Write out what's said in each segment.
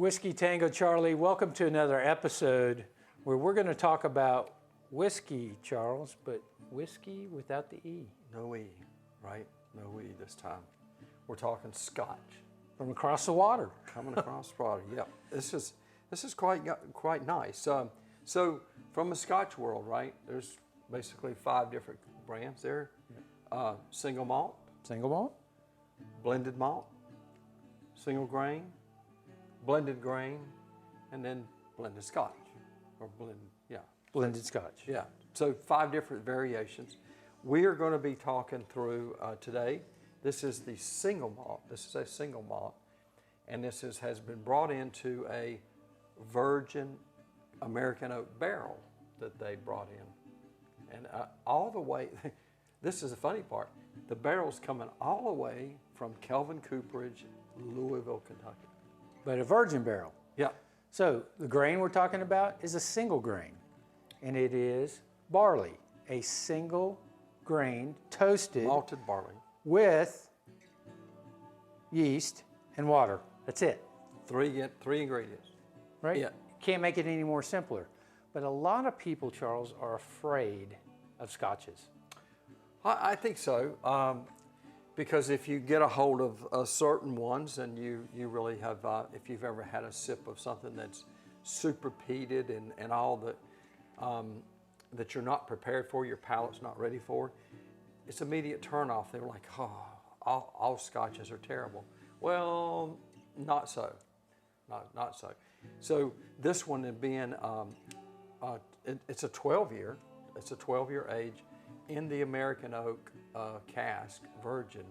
Whiskey Tango Charlie, welcome to another episode where we're going to talk about whiskey, Charles, but whiskey without the E. No E, right? No E this time. We're talking Scotch. From across the water. Coming across the water, yeah. This is quite nice. So from the Scotch world, right, there's basically 5 different brands there. Single malt. Single malt. Blended malt. Single grain. Blended grain. And then blended Scotch. Or Blended Scotch. Yeah, so 5 different variations. We are going to be talking through today. This is the single malt. This is a single malt, and this has been brought into a virgin American oak barrel that they brought in, and all the way. This is the funny part. The barrel's coming all the way from Kelvin Cooperage, Louisville, Kentucky. But a virgin barrel. Yeah. So the grain we're talking about is a single grain, and it is barley, a single grain toasted Malted barley. with yeast and water. That's it. 3 ingredients. Right? Yeah. Can't make it any more simpler. But a lot of people, Charles, are afraid of scotches. I think so, because if you get a hold of certain ones, and you really have, if you've ever had a sip of something that's super peated and all that you're not prepared for, your palate's not ready for, it's immediate turnoff. They're like, oh, all scotches are terrible. Well, not so, not so. So this one being, it's a 12-year, it's a 12-year age in the American oak cask, virgin,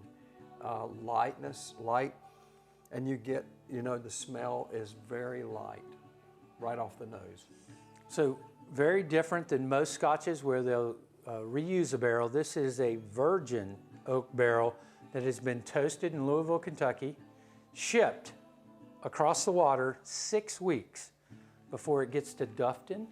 light, and you get, the smell is very light, right off the nose. So very different than most scotches where they'll reuse a barrel. This is a virgin oak barrel that has been toasted in Louisville, Kentucky, shipped across the water 6 weeks before it gets to Dufton,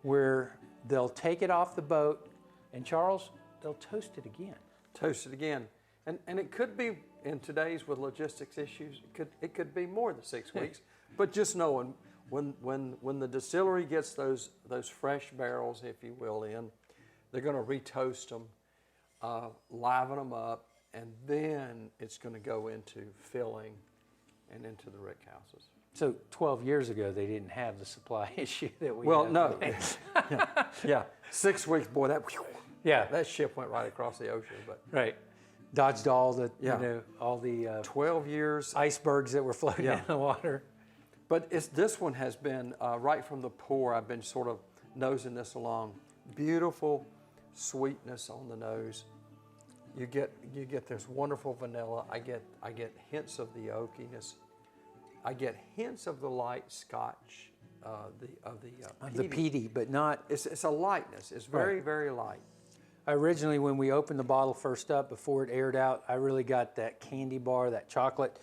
where they'll take it off the boat, and Charles, they'll toast it again. Toast it again. And it could be, in today's with logistics issues, it could be more than 6 weeks. But just knowing when the distillery gets those fresh barrels, if you will, in, they're going to retoast them, liven them up, and then it's going to go into filling and into the rick houses. So 12 years ago, they didn't have the supply issue that we Well, have no. today. Yeah. 6 weeks, boy, Yeah. that ship went right across the ocean. But Right. Dodged all the, Yeah. all the 12 years. icebergs that were floating Yeah. in the water. But this one has been, right from the pour, I've been sort of nosing this along. Beautiful sweetness on the nose. You get this wonderful vanilla. I get hints of the oakiness. I get hints of the light Scotch, The peaty, but not. It's a lightness. It's very, very light. Originally, when we opened the bottle first up, before it aired out, I really got that candy bar, that chocolate.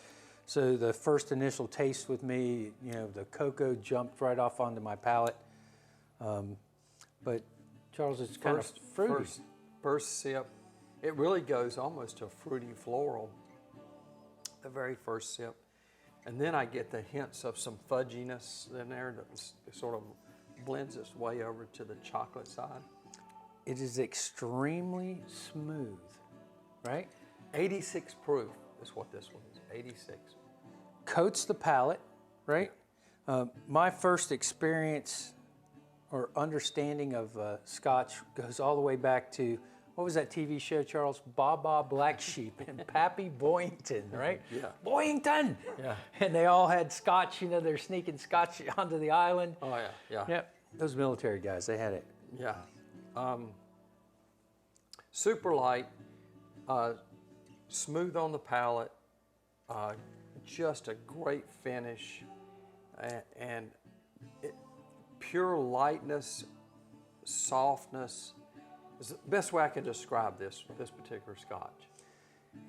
So the first initial taste with me, the cocoa jumped right off onto my palate. But Charles, it's kind of fruity. First sip, it really goes almost to a fruity floral, the very first sip. And then I get the hints of some fudginess in there that sort of blends its way over to the chocolate side. It is extremely smooth, right? 86 proof is what this one is, 86. Coats the palate, right? My first experience or understanding of Scotch goes all the way back to, what was that TV show, Charles? Baba Black Sheep and Pappy Boyington, right? Yeah. Boyington! Yeah. And they all had Scotch, they're sneaking Scotch onto the island. Oh, yeah, yeah. Yep, those military guys, they had it. Yeah. Super light, smooth on the palate, just a great finish, and pure lightness, softness. Is the best way I can describe this particular Scotch.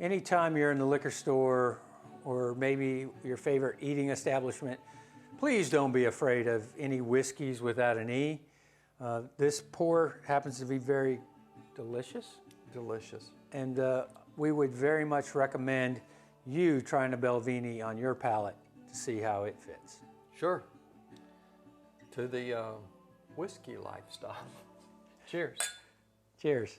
Anytime you're in the liquor store or maybe your favorite eating establishment, please don't be afraid of any whiskeys without an E. This pour happens to be very delicious. Delicious. And we would very much recommend you trying a Balvenie on your palate to see how it fits. Sure. To the whiskey lifestyle. Cheers. Cheers.